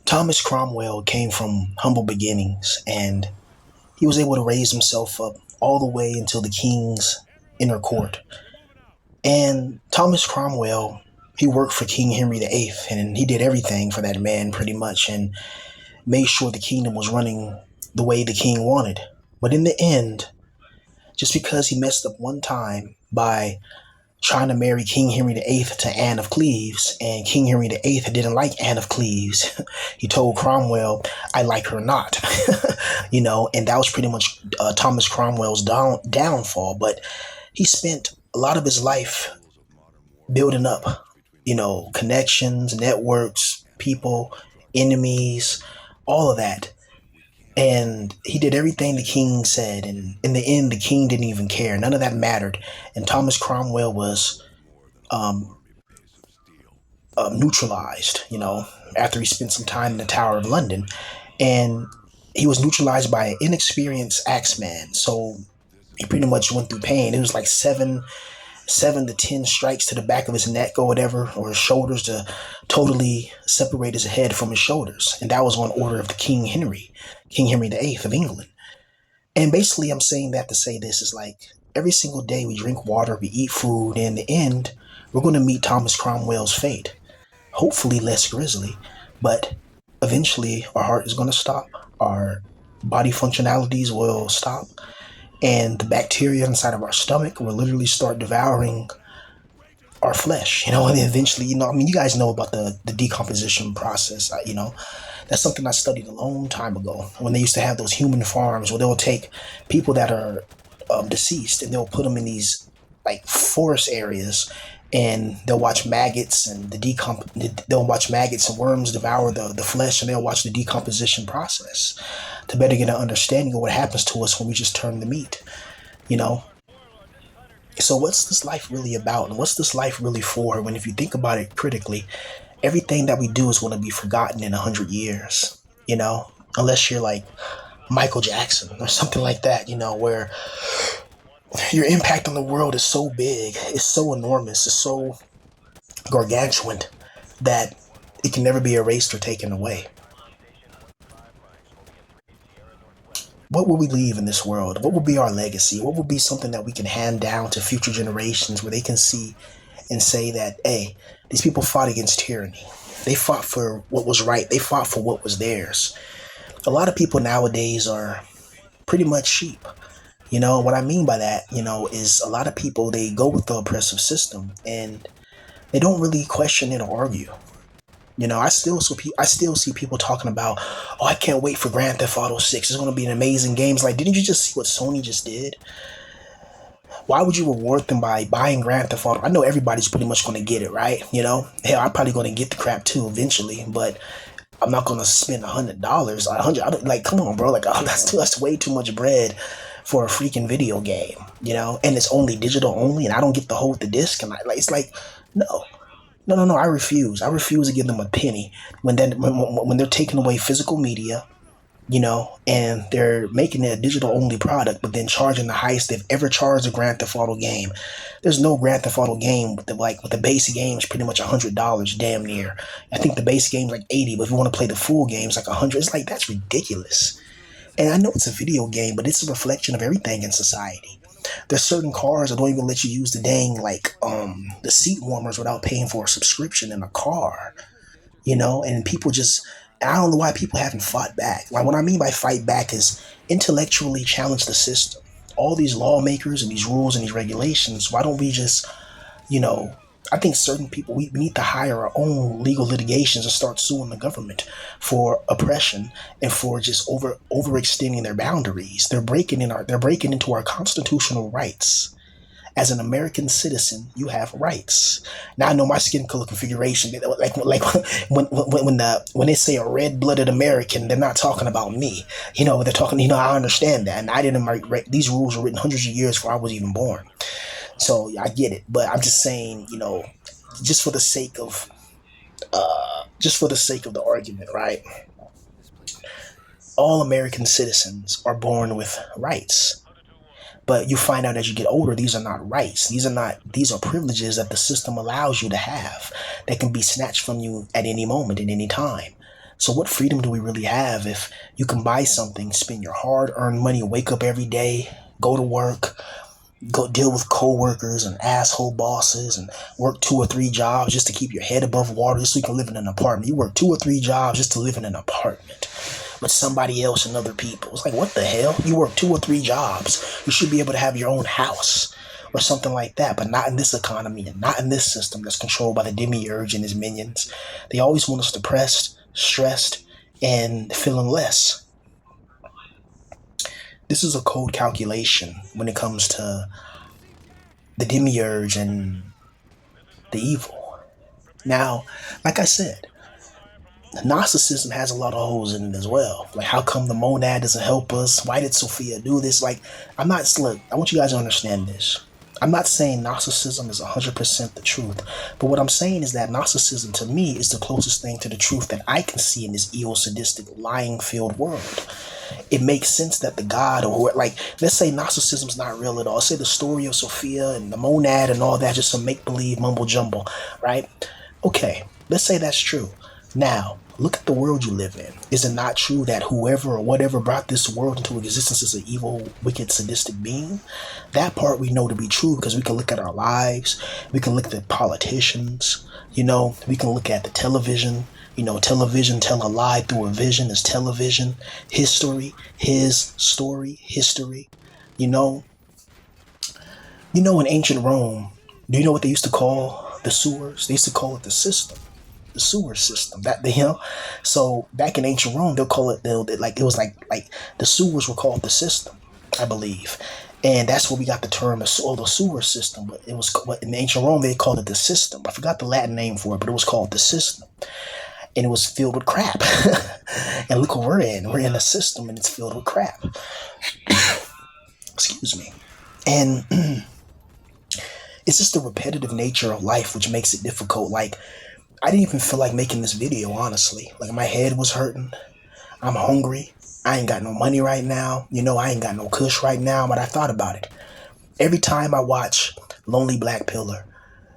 Thomas Cromwell came from humble beginnings and he was able to raise himself up all the way until the king's inner court. And Thomas Cromwell, he worked for King Henry VIII and he did everything for that man pretty much and made sure the kingdom was running the way the king wanted. But in the end, just because he messed up one time by trying to marry King Henry VIII to Anne of Cleves, and King Henry VIII didn't like Anne of Cleves. He told Cromwell, "I like her not," and that was pretty much Thomas Cromwell's downfall. But he spent a lot of his life building up, connections, networks, people, enemies, all of that. And he did everything the king said. And in the end, the king didn't even care. None of that mattered. And Thomas Cromwell was um, neutralized, after he spent some time in the Tower of London. And he was neutralized by an inexperienced axeman. So he pretty much went through pain. It was like seven to 10 strikes to the back of his neck or whatever, or his shoulders, to totally separate his head from his shoulders. And that was on order of the King Henry VIII of England. And basically, I'm saying that to say this is like every single day we drink water, we eat food, and in the end, we're going to meet Thomas Cromwell's fate. Hopefully less grisly, but eventually our heart is going to stop. Our body functionalities will stop, and the bacteria inside of our stomach will literally start devouring our flesh, and eventually, you guys know about the decomposition process. That's something I studied a long time ago when they used to have those human farms where they'll take people that are deceased and they'll put them in these like forest areas, and they'll watch maggots and they'll watch maggots and worms devour the flesh, and they'll watch the decomposition process to better get an understanding of what happens to us when we just turn the meat, you know. So what's this life really about, and what's this life really for? When if you think about it critically, everything that we do is going to be forgotten in 100 years, unless you're like Michael Jackson or something like that, where your impact on the world is so big, it's so enormous, it's so gargantuan that it can never be erased or taken away. What will we leave in this world? What will be our legacy? What will be something that we can hand down to future generations where they can see and say that, hey, these people fought against tyranny. They fought for what was right. They fought for what was theirs. A lot of people nowadays are pretty much sheep. What I mean by that, is a lot of people, they go with the oppressive system and they don't really question it or argue. I still see people talking about, oh, I can't wait for Grand Theft Auto 6. It's going to be an amazing game. It's like, didn't you just see what Sony just did? Why would you reward them by buying Grand Theft Auto? I know everybody's pretty much going to get it, right? Hell, I'm probably going to get the crap too eventually, but I'm not going to spend $100. Like, come on, bro. Like, oh, that's way too much bread for a freaking video game, and it's only digital only, and I don't get the whole with the disc, and it's like, no. No, I refuse. I refuse to give them a penny when they're taking away physical media, and they're making it a digital only product, but then charging the highest they've ever charged a Grand Theft Auto game. There's no Grand Theft Auto game with the base game is pretty much $100, damn near. I think the base game's like 80, but if you want to play the full game, it's like 100. It's like, that's ridiculous. And I know it's a video game, but it's a reflection of everything in society. There's certain cars that don't even let you use the dang the seat warmers without paying for a subscription in a car, and people just, I don't know why people haven't fought back. Like, what I mean by fight back is intellectually challenge the system. All these lawmakers and these rules and these regulations, why don't we just, I think certain people, we need to hire our own legal litigations and start suing the government for oppression and for just overextending their boundaries. They're breaking into our constitutional rights. As an American citizen, you have rights. Now I know my skin color configuration. Like when they say a red-blooded American, they're not talking about me. They're talking. I understand that, and I didn't. These rules were written hundreds of years before I was even born. So I get it, but I'm just saying, just for the sake of the argument, right? All American citizens are born with rights. But you find out as you get older, these are not rights. These are privileges that the system allows you to have that can be snatched from you at any moment, at any time. So what freedom do we really have if you can buy something, spend your hard-earned money, wake up every day, go to work, go deal with coworkers and asshole bosses, and work 2 or 3 jobs just to keep your head above water, just so you can live in an apartment. You work 2 or 3 jobs just to live in an apartment with somebody else and other people. It's like, what the hell? You work 2 or 3 jobs. You should be able to have your own house or something like that, but not in this economy and not in this system that's controlled by the demiurge and his minions. They always want us depressed, stressed, and feeling less. This is a cold calculation when it comes to the demiurge and the evil. Now, like I said, narcissism has a lot of holes in it as well. Like, how come the monad doesn't help us? Why did Sophia do this? Like, look, I want you guys to understand this. I'm not saying narcissism is 100% the truth, but what I'm saying is that narcissism to me is the closest thing to the truth that I can see in this evil, sadistic, lying-filled world. It makes sense that the God, or like, let's say narcissism's not real at all. Let's say the story of Sophia and the monad and all that, just some make-believe mumble jumble, right? Okay, let's say that's true. Now, look at the world you live in. Is it not true that whoever or whatever brought this world into existence is an evil, wicked, sadistic being? That part we know to be true because we can look at our lives. We can look at politicians. We can look at the television. Television tell a lie through a vision is television. History, his story, history. In ancient Rome, do you know what they used to call the sewers? They used to call it the system. The sewer system. So back in ancient Rome, they'll call it the sewers were called the system, I believe. And that's where we got the term the sewer system. But it was, in ancient Rome, they called it the system. I forgot the Latin name for it, but it was called the system. And it was filled with crap. And look what we're in. We're in a system and it's filled with crap. Excuse me. And it's just the repetitive nature of life which makes it difficult. Like, I didn't even feel like making this video, honestly. Like, my head was hurting. I'm hungry. I ain't got no money right now. I ain't got no kush right now, but I thought about it. Every time I watch Lonely Black Pillar,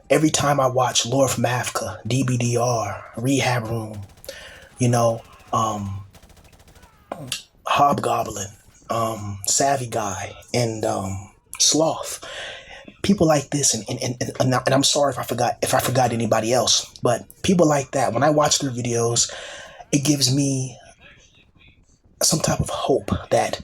every time I watch Lord from Africa, DBDR, Rehab Room, Hobgoblin, Savvy Guy, and Sloth, people like this, and I'm sorry if I forgot anybody else, but people like that, when I watch their videos, it gives me some type of hope that,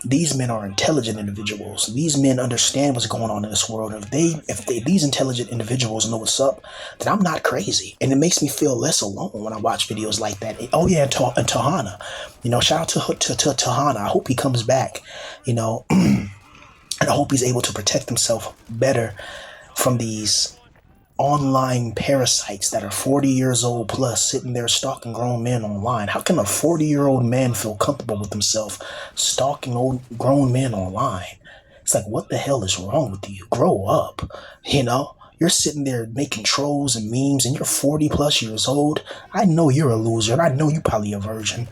these men are intelligent individuals. These men understand what's going on in this world. If these intelligent individuals know what's up, then I'm not crazy. And it makes me feel less alone when I watch videos like that. Oh yeah, and Tahana. Shout out to Tahana. I hope he comes back, and I hope he's able to protect himself better from these online parasites that are 40 years old plus sitting there stalking grown men online. How can a 40-year-old man feel comfortable with himself stalking grown men online? It's like, what the hell is wrong with you? Grow up, You're sitting there making trolls and memes and you're 40 plus years old. I know you're a loser and I know you probably a virgin,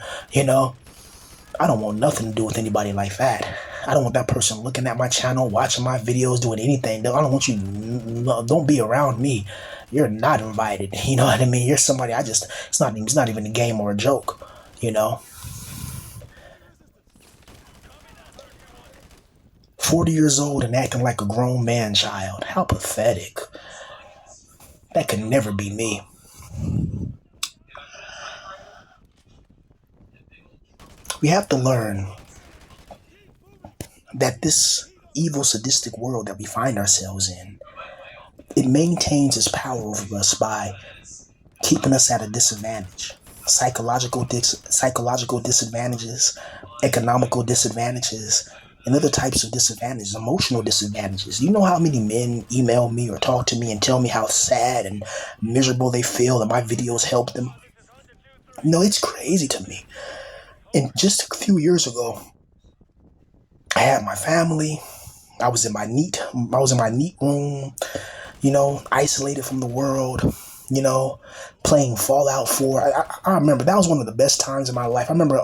I don't want nothing to do with anybody like that. I don't want that person looking at my channel, watching my videos, doing anything. I don't want you, don't be around me. You're not invited. You know what I mean? You're somebody it's not even a game or a joke, 40 years old and acting like a grown man child. How pathetic. That could never be me. We have to learn that this evil, sadistic world that we find ourselves in, it maintains its power over us by keeping us at a disadvantage. Psychological disadvantages, economical disadvantages, and other types of disadvantages, emotional disadvantages. You know how many men email me or talk to me and tell me how sad and miserable they feel and my videos help them? It's crazy to me. And just a few years ago, I had my family. I was in my neat room, isolated from the world, playing Fallout 4. I remember that was one of the best times in my life. I remember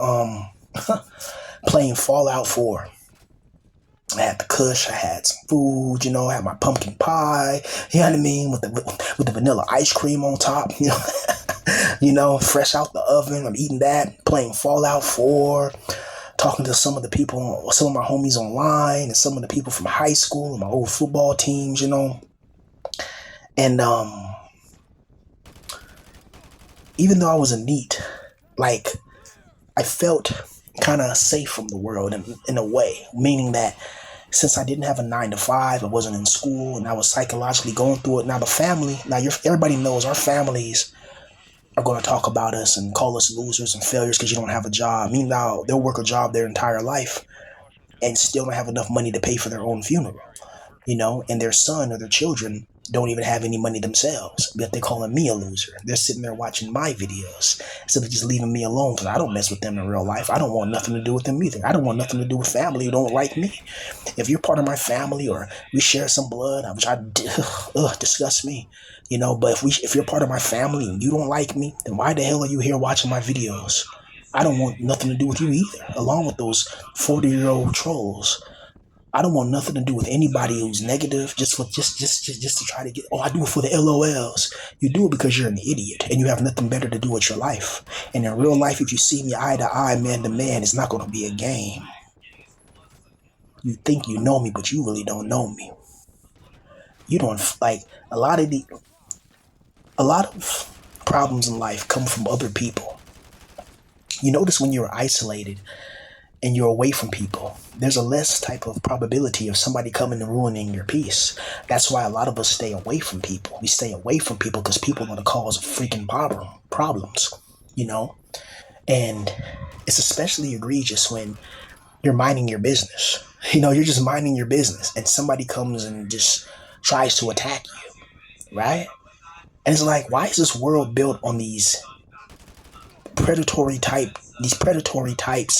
playing Fallout 4. I had the kush, I had some food, I had my pumpkin pie, you know what I mean, with the vanilla ice cream on top, You know, fresh out the oven. I'm eating that, playing Fallout 4, talking to some of the people, some of my homies online, and some of the people from high school and my old football teams, you know. And even though I was a NEET, like I felt kind of safe from the world in a way, meaning that since I didn't have a 9 to 5, I wasn't in school, and I was psychologically going through it. Now the family, everybody knows our families are going to talk about us and call us losers and failures because you don't have a job. Meanwhile, they'll work a job their entire life and still don't have enough money to pay for their own funeral, you know, and their son or their children don't even have any money themselves, but they're calling me a loser. They're sitting there watching my videos instead of just leaving me alone because I don't mess with them in real life. I don't want nothing to do with them either. I don't want nothing to do with family who don't like me. If you're part of my family or we share some blood, which disgust me, you know. But if you're part of my family and you don't like me, then why the hell are you here watching my videos? I don't want nothing to do with you either. Along with those 40-year-old trolls, I don't want nothing to do with anybody who's negative just to try to get. Oh, I do it for the LOLs. You do it because you're an idiot and you have nothing better to do with your life. And in real life, if you see me eye to eye, man to man, it's not going to be a game. You think you know me, but you really don't know me. You don't like a lot of problems in life come from other people. You notice when you're isolated and you're away from people, there's a less type of probability of somebody coming and ruining your peace. That's why a lot of us stay away from people. We stay away from people because people are the cause of freaking problems, you know? And it's especially egregious when you're minding your business. You know, you're just minding your business and somebody comes and just tries to attack you, right? And it's like, why is this world built on these predatory types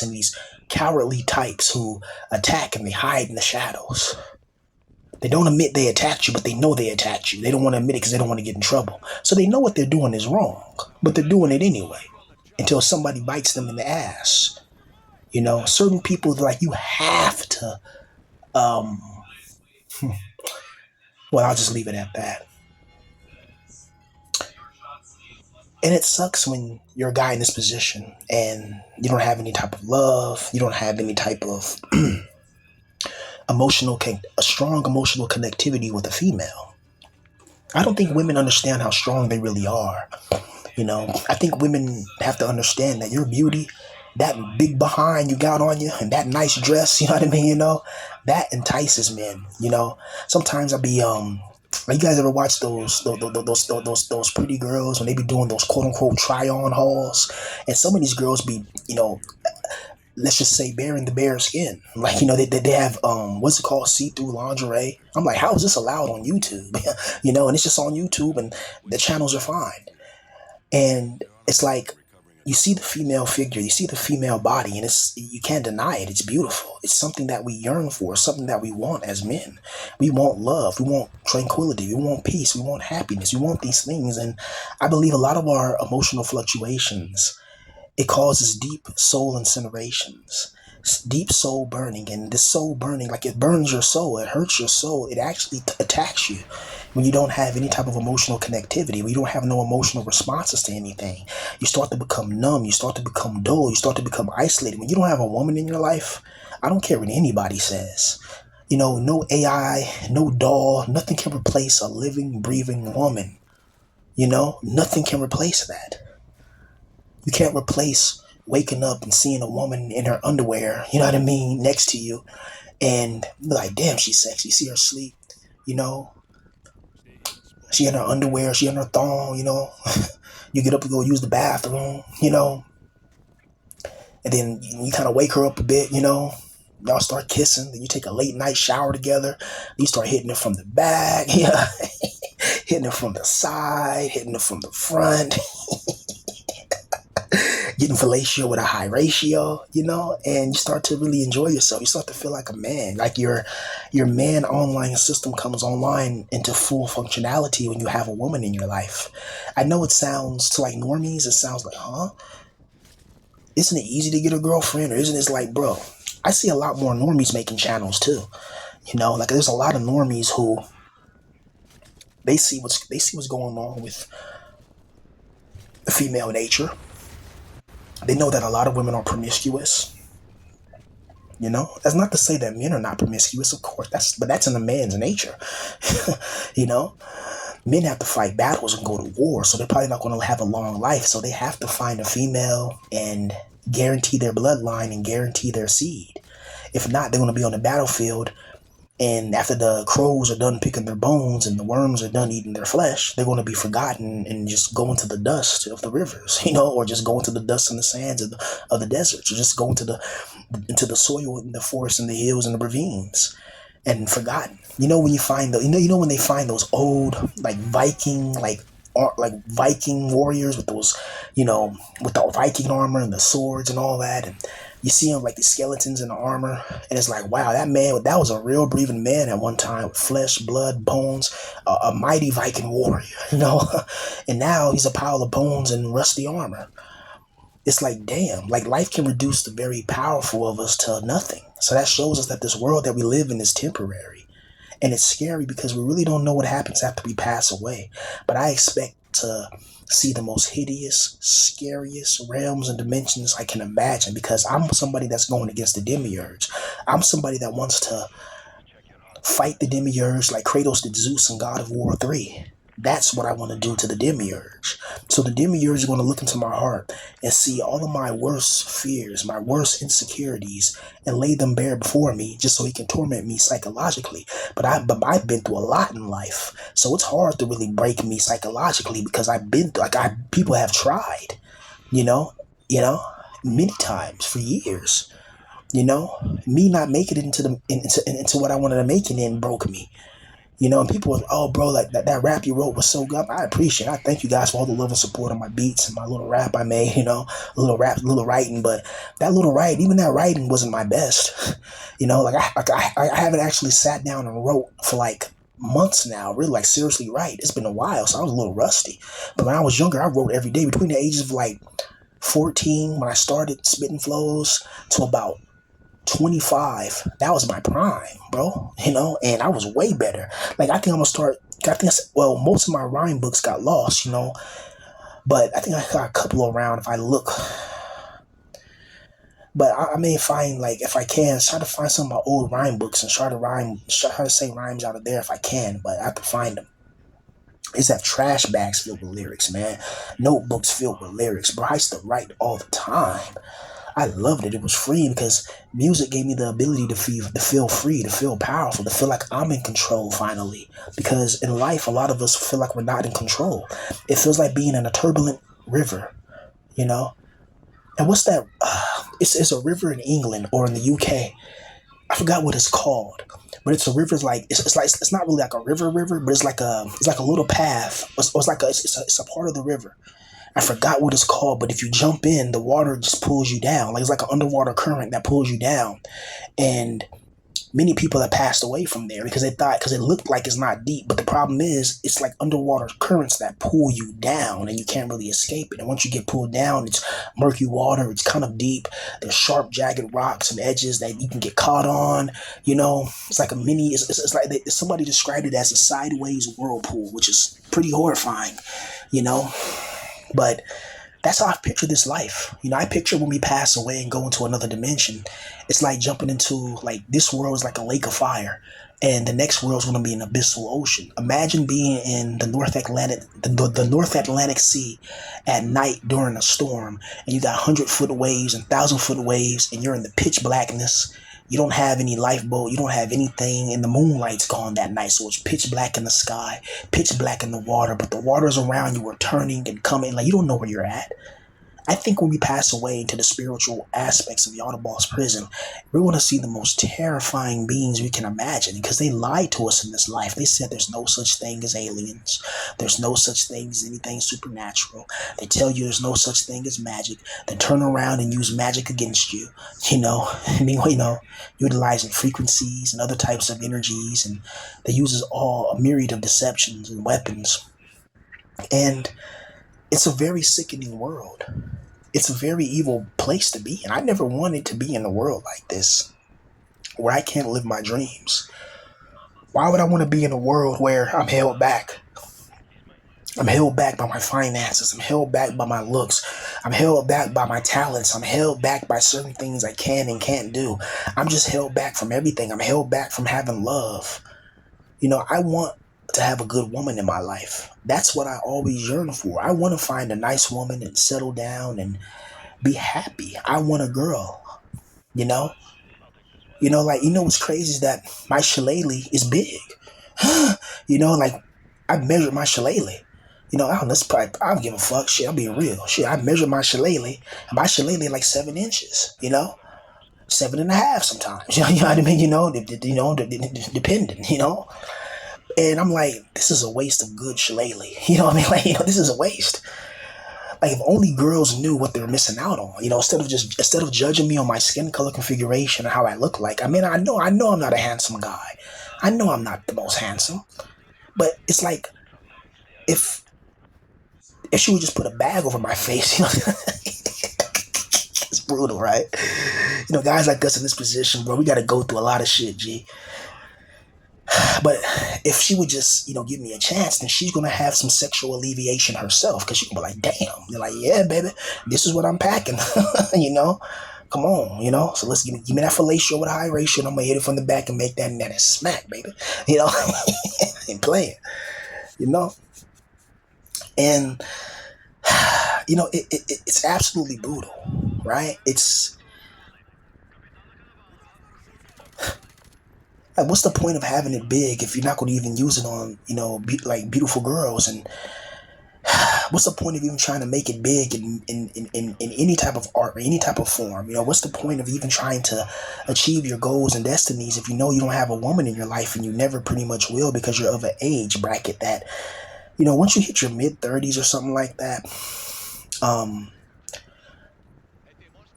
and these cowardly types who attack and they hide in the shadows? They don't admit they attacked you, but they know they attacked you. They don't want to admit it because they don't want to get in trouble. So they know what they're doing is wrong, but they're doing it anyway until somebody bites them in the ass. You know, certain people, like, you have to, um, well, I'll just leave it at that. And it sucks when you're a guy in this position and you don't have any type of love, you don't have any type of a strong emotional connectivity with a female. I don't think women understand how strong they really are. You know, I think women have to understand that your beauty, that big behind you got on you, and that nice dress, you know what I mean? You know, that entices men. You know, sometimes I'll be like, you guys ever watch those pretty girls when they be doing those quote unquote try on hauls, and some of these girls be, you know, let's just say bearing the bare skin. Like, you know, they have what's it called, see-through lingerie. I'm like, how is this allowed on YouTube? You know, and it's just on YouTube and the channels are fine. And it's like, you see the female figure, you see the female body, and you can't deny it. It's beautiful. It's something that we yearn for, something that we want as men. We want love, we want tranquility, we want peace, we want happiness, we want these things. And I believe a lot of our emotional fluctuations, it causes deep soul incinerations, deep soul burning. And this soul burning, like, it burns your soul, it hurts your soul, it actually attacks you when you don't have any type of emotional connectivity, when you don't have no emotional responses to anything. You start to become numb, you start to become dull, you start to become isolated. When you don't have a woman in your life, I don't care what anybody says. You know, no AI, no doll, nothing can replace a living, breathing woman. You know, nothing can replace that. You can't replace waking up and seeing a woman in her underwear, you know what I mean, next to you, and be like, damn, she's sexy. You see her sleep, you know, she in her underwear, she in her thong, you know. You get up to go use the bathroom, you know, and then you kind of wake her up a bit, you know. Y'all start kissing, then you take a late night shower together. You start hitting it from the back, yeah, hitting it from the side, hitting it from the front, getting fellatio with a high ratio, you know, and you start to really enjoy yourself. You start to feel like a man, like your man online system comes online into full functionality when you have a woman in your life. I know it sounds to like normies, it sounds like, huh? Isn't it easy to get a girlfriend? Or isn't it like, bro, I see a lot more normies making channels too. You know, like, there's a lot of normies who they see what's going on with female nature. They know that a lot of women are promiscuous. You know, that's not to say that men are not promiscuous, of course. That's in a man's nature. you know, men have to fight battles and go to war, so they're probably not going to have a long life. So they have to find a female and guarantee their bloodline and guarantee their seed. If not, they're going to be on the battlefield, and after the crows are done picking their bones and the worms are done eating their flesh, they're going to be forgotten and just go into the dust of the rivers, or just go into the dust and the sands of the deserts, or just go into the soil in the forests and the hills and the ravines and forgotten. When you find when they find those old like Viking like Viking warriors with those, with the Viking armor and the swords and all that, and you see them like the skeletons in the armor, and it's like, wow, that was a real breathing man at one time, with flesh, blood, bones, a mighty Viking warrior, and now he's a pile of bones and rusty armor. It's like, damn, like life can reduce the very powerful of us to nothing. So that shows us that this world that we live in is temporary. And it's scary because we really don't know what happens after we pass away. But I expect to see the most hideous, scariest realms and dimensions I can imagine, because I'm somebody that's going against the demiurge. I'm somebody that wants to fight the demiurge like Kratos did Zeus in God of War 3. That's what I want to do to the demiurge. So the demiurge is going to look into my heart and see all of my worst fears, my worst insecurities, and lay them bare before me, just so he can torment me psychologically. But I've been through a lot in life, so it's hard to really break me psychologically, because I've been through, people have tried, you know, many times for years. Me not making it into what I wanted to make it in broke me. And people were, oh, bro, like that rap you wrote was so good. I appreciate it. I thank you guys for all the love and support on my beats and my little rap I made, a little rap, little writing. But that little writing, even that writing wasn't my best. I haven't actually sat down and wrote for like months now, really, like seriously write. It's been a while, so I was a little rusty. But when I was younger, I wrote every day between the ages of like 14, when I started spitting flows, to about 25. That was my prime, bro, and I was way better. Like, I think I'm gonna start, well, most of my rhyme books got lost, but I think I got a couple around if I look. But I may find, like, if I can, try to find some of my old rhyme books and try to say rhymes out of there if I can, but I have to find them. I used to have trash bags filled with lyrics, man. Notebooks filled with lyrics, bro. I used to write all the time. I loved it. It was free because music gave me the ability to feel free, to feel powerful, to feel like I'm in control finally. Because in life, a lot of us feel like we're not in control. It feels like being in a turbulent river, And what's that? It's a river in England or in the UK. I forgot what it's called, but it's a river. Like it's not really like a river, but it's like a little path. It's a part of the river. I forgot what it's called, but if you jump in, the water just pulls you down. Like, it's like an underwater current that pulls you down. And many people have passed away from there because because it looked like it's not deep. But the problem is, it's like underwater currents that pull you down and you can't really escape it. And once you get pulled down, it's murky water. It's kind of deep. There's sharp, jagged rocks and edges that you can get caught on. It's like it's like somebody described it as a sideways whirlpool, which is pretty horrifying, But that's how I picture this life. I picture when we pass away and go into another dimension, it's like jumping into, like, this world is like a lake of fire, and the next world is going to be an abyssal ocean. Imagine being in the North Atlantic Sea at night during a storm, and you got 100-foot waves and 1,000-foot waves, and you're in the pitch blackness. You don't have any lifeboat. You don't have anything, and the moonlight's gone that night, so it's pitch black in the sky, pitch black in the water, but the waters around you are turning and coming. Like, you don't know where you're at. I think when we pass away into the spiritual aspects of Yaldabaoth's prison, we're going to see the most terrifying beings we can imagine, because they lied to us in this life. They said there's no such thing as aliens. There's no such thing as anything supernatural. They tell you there's no such thing as magic. Then turn around and use magic against you, utilizing frequencies and other types of energies. And they use a myriad of deceptions and weapons. And it's a very sickening world. It's a very evil place to be. And I never wanted to be in a world like this, where I can't live my dreams. Why would I want to be in a world where I'm held back? I'm held back by my finances. I'm held back by my looks. I'm held back by my talents. I'm held back by certain things I can and can't do. I'm just held back from everything. I'm held back from having love. I want to have a good woman in my life. That's what I always yearn for. I want to find a nice woman and settle down and be happy. I want a girl, you know? What's crazy is that my shillelagh is big. Like I measured my shillelagh. I don't know, I don't give a fuck. Shit, I'm being real. Shit, I measured my shillelagh, and my shillelagh like 7 inches. 7.5 sometimes. You know what I mean? Depending. And I'm like, this is a waste of good shillelagh. You know what I mean? Like, this is a waste. Like, if only girls knew what they're missing out on. Instead of judging me on my skin color configuration or how I look like. I mean, I know I'm not a handsome guy. I know I'm not the most handsome. But it's like, if she would just put a bag over my face, it's brutal, right? Guys like us in this position, bro, we got to go through a lot of shit, G. But if she would just, give me a chance, then she's going to have some sexual alleviation herself, because she can be like, damn. They're like, yeah, baby, this is what I'm packing, Come on, so let's give me that fellatio with a high ratio, and I'm going to hit it from the back and make that smack, baby. Ain't playing, And, it's absolutely brutal, right? It's like, what's the point of having it big if you're not going to even use it on, like beautiful girls? And what's the point of even trying to make it big in any type of art or any type of form? What's the point of even trying to achieve your goals and destinies if you know you don't have a woman in your life, and you never pretty much will, because you're of an age bracket that, once you hit your mid-30s or something like that,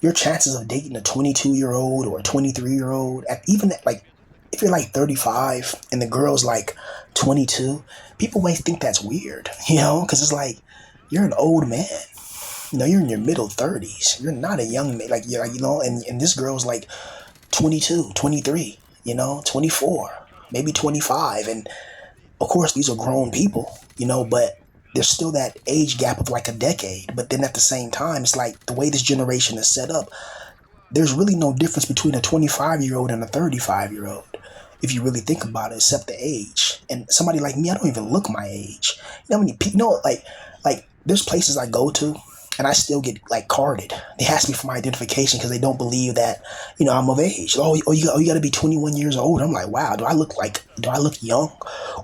your chances of dating a 22-year-old or a 23-year-old, even like, if you're like 35 and the girl's like 22, people might think that's weird, because it's like, you're an old man. You're in your middle 30s. You're not a young man. Like, you're like, and this girl's like 22, 23, 24, maybe 25. And of course, these are grown people, but there's still that age gap of like a decade. But then at the same time, it's like the way this generation is set up, there's really no difference between a 25-year-old and a 35-year-old, if you really think about it, except the age. And somebody like me, I don't even look my age. How many people, like there's places I go to, and I still get like carded. They ask me for my identification because they don't believe that, I'm of age. You got to be 21 years old. I'm like, wow, do I look young,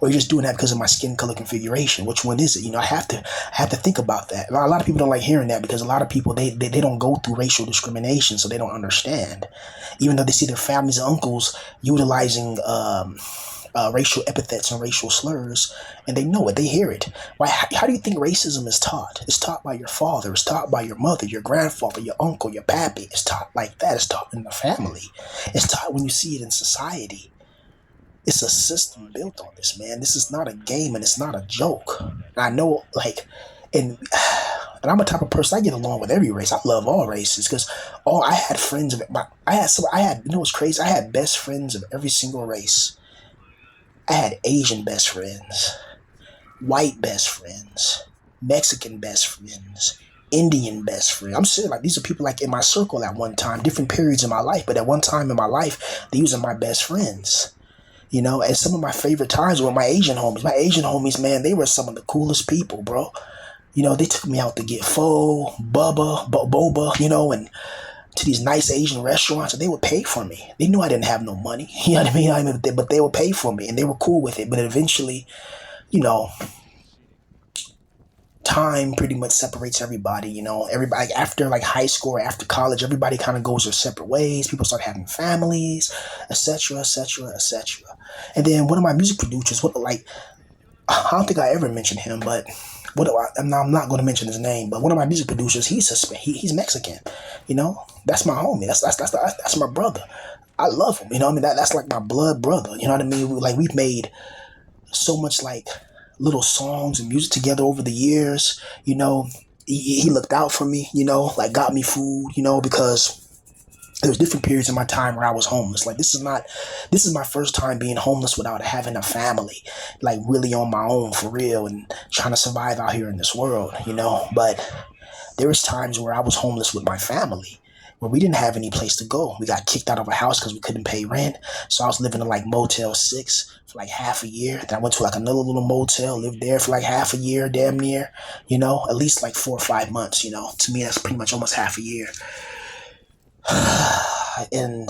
or you're just doing that because of my skin color configuration? Which one is it? I have to think about that. A lot of people don't like hearing that, because a lot of people, they don't go through racial discrimination, so they don't understand. Even though they see their families and uncles utilizing racial epithets and racial slurs, and they know it, they hear it. Why? How do you think racism is taught? It's taught by your father, it's taught by your mother, your grandfather, your uncle, your pappy. It's taught like that. It's taught in the family. It's taught when you see it in society. It's a system built on this, man. This is not a game, and it's not a joke. And I know, like, and I'm a type of person, I get along with every race. I love all races, because I had friends of what's crazy? I had best friends of every single race. I had Asian best friends, white best friends, Mexican best friends, Indian best friends. I'm serious. Like, these are people like in my circle at one time, different periods in my life, but at one time in my life, these are my best friends. And some of my favorite times were my Asian homies. My Asian homies, man, they were some of the coolest people, bro. They took me out to get pho, boba, and to these nice Asian restaurants, and they would pay for me. They knew I didn't have no money, you know what I mean? But they would pay for me, and they were cool with it. But eventually, time pretty much separates everybody. Everybody after like high school or after college, everybody kind of goes their separate ways. People start having families, etc., etc., etc. And then one of my music producers, I don't think I ever mentioned him, but I'm not going to mention his name, but one of my music producers, he's Mexican. That's my homie. That's my brother. I love him. That's like my blood brother. You know what I mean? We've made so much like little songs and music together over the years. He looked out for me. Like got me food. Because There was different periods in my time where I was homeless. Like this is my first time being homeless without having a family, like really on my own for real and trying to survive out here in this world, you know. But there was times where I was homeless with my family, where we didn't have any place to go. We got kicked out of a house because we couldn't pay rent. So I was living in like Motel 6 for like half a year. Then I went to like another little motel, lived there for like half a year, damn near, you know, at least like 4 or 5 months, you know. To me, that's pretty much almost half a year. And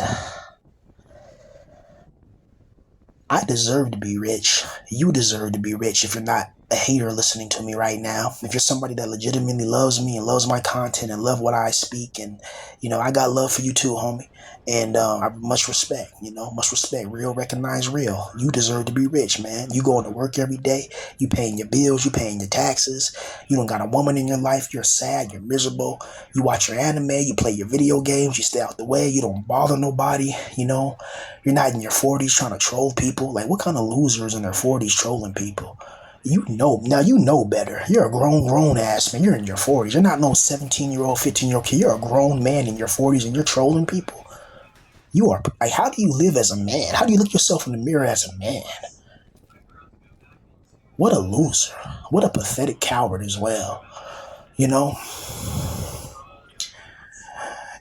I deserve to be rich. You deserve to be rich if you're not a hater listening to me right now. If you're somebody that legitimately loves me and loves my content and love what I speak, and you know, I got love for you too, homie. And I much respect, you know, much respect. Real recognize real. You deserve to be rich, man. You going to work every day. You paying your bills. You paying your taxes. You don't got a woman in your life. You're sad. You're miserable. You watch your anime. You play your video games. You stay out the way. You don't bother nobody. You know, you're not in your 40s trying to troll people. Like, what kind of losers in their 40s trolling people? You know, now you know better. You're a grown ass man. You're in your 40s. You're not no 17-year-old, 15-year-old kid. You're a grown man in your 40s and you're trolling people. You are, like, how do you live as a man? How do you look yourself in the mirror as a man? What a loser. What a pathetic coward as well. You know?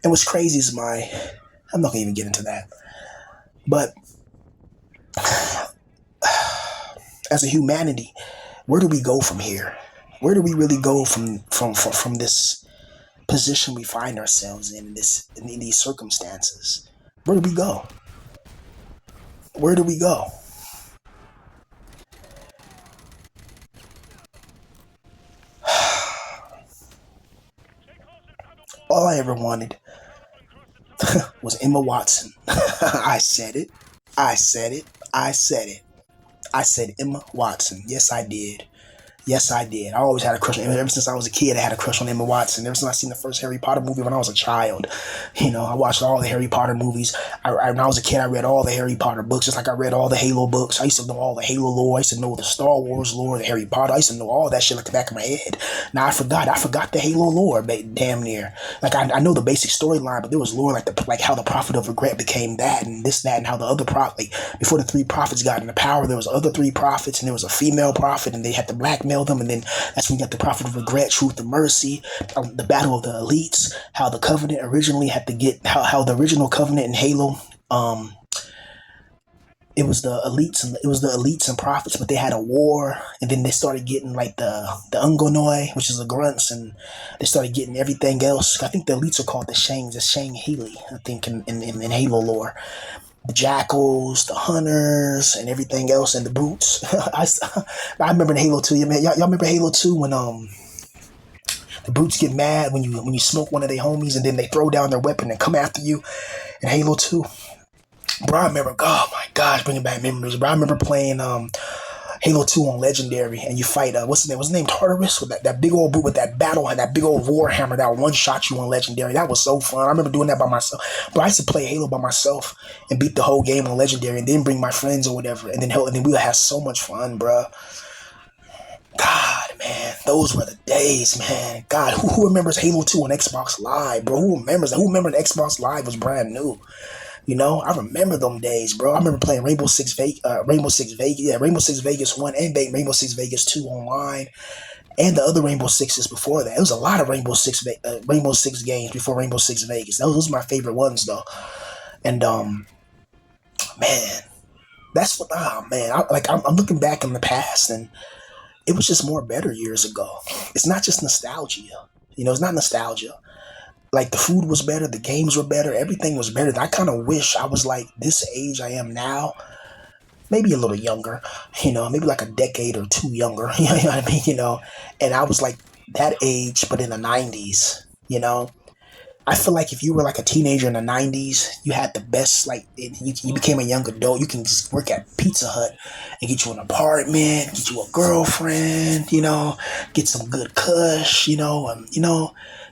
And what's crazy is I'm not going to even get into that. But as a humanity, where do we go from here? Where do we really go from this position we find ourselves in these circumstances? Where do we go? Where do we go? All I ever wanted was Emma Watson. I said it. I said it. I said it. I said Emma Watson. Yes, I did. Yes, I did. I always had a crush on Emma. Ever since I was a kid, I had a crush on Emma Watson. Ever since I seen the first Harry Potter movie when I was a child. You know, I watched all the Harry Potter movies. When I was a kid, I read all the Harry Potter books, just like I read all the Halo books. I used to know all the Halo lore. I used to know the Star Wars lore, the Harry Potter. I used to know all that shit like the back of my head. Now I forgot the Halo lore, damn near. Like I know the basic storyline, but there was lore like how the Prophet of Regret became that and this, that, and how the other prophet, like before the three prophets got into power, there was other three prophets and there was a female prophet and they had to blackmail them, and then that's when you got the Prophet of Regret, Truth and Mercy, the Battle of the Elites, how the Covenant originally had to get, how the original Covenant in Halo, it was the elites and prophets, but they had a war, and then they started getting like the Ungonoi, which is the grunts, and they started getting everything else. I think the elites are called the Shang Healy, I think in Halo lore. The jackals, the hunters, and everything else, and the brutes. I remember in Halo 2, y'all remember Halo 2 when the brutes get mad when you smoke one of their homies and then they throw down their weapon and come after you in Halo 2? Bro, I remember, oh my gosh, bringing back memories. Bro, I remember playing Halo 2 on Legendary, and you fight, what's his name? Was his name Tartarus? With that big old boot with that battle and that big old Warhammer that one-shot you on Legendary. That was so fun. I remember doing that by myself. But I used to play Halo by myself and beat the whole game on Legendary and then bring my friends or whatever. And then we would have so much fun, bro. God, man, those were the days, man. God, who remembers Halo 2 on Xbox Live, bro? Who remembers that? Who remembered Xbox Live was brand new? You know, I remember them days, bro. I remember playing Rainbow Six Vegas 1 and Rainbow Six Vegas 2 online, and the other Rainbow Sixes before that. It was a lot of Rainbow Six games before Rainbow Six Vegas. Those were my favorite ones, though. And man, that's what. Man, I'm looking back in the past, and it was just more better years ago. It's not just nostalgia. You know, it's not nostalgia. Like, the food was better, the games were better, everything was better. I kind of wish I was like this age I am now, maybe a little younger, you know, maybe like a decade or two younger, you know what I mean, you know, and I was like that age, but in the 90s, you know. I feel like if you were like a teenager in the 90s, you had the best, like, you became a young adult, you can just work at Pizza Hut and get you an apartment, get you a girlfriend, you know, get some good kush, you know,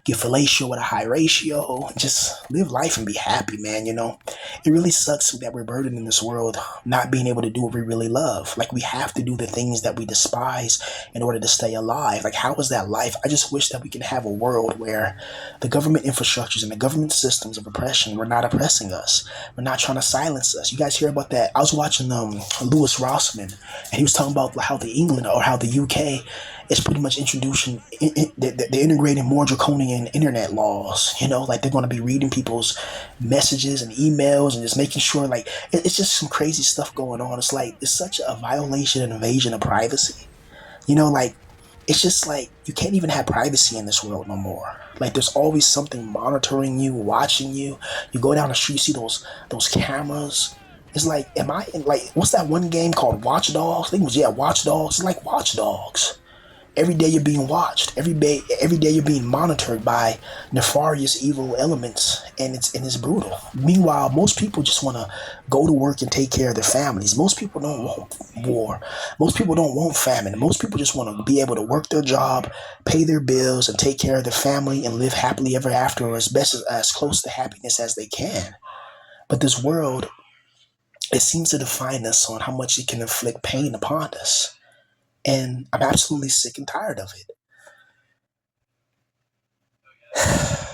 get fellatio at a high ratio, just live life and be happy, man. It really sucks that we're burdened in this world not being able to do what we really love. Like, we have to do the things that we despise in order to stay alive. Like, how is that life? I just wish that we can have a world where the government infrastructures and the government systems of oppression were not oppressing us. We're not trying to silence us. You guys hear about that? I was watching Lewis Rossman, and he was talking about how the England or how the UK is pretty much introducing, they're integrating more draconian internet laws. Like, they're going to be reading people's messages and emails and just making sure, like, it's just some crazy stuff going on. It's like, it's such a violation and invasion of privacy. Like, it's just like you can't even have privacy in this world no more. Like, there's always something monitoring you, watching you. You go down the street, you see those cameras. It's like, am I in, like, what's that one game called, Watch Dogs? I think it was, yeah, Watch Dogs. It's like Watch Dogs. Every day you're being watched. Every day you're being monitored by nefarious, evil elements, and it's brutal. Meanwhile, most people just want to go to work and take care of their families. Most people don't want war. Most people don't want famine. Most people just want to be able to work their job, pay their bills, and take care of their family and live happily ever after, or as close to happiness as they can. But this world, it seems to define us on how much it can inflict pain upon us. And I'm absolutely sick and tired of it.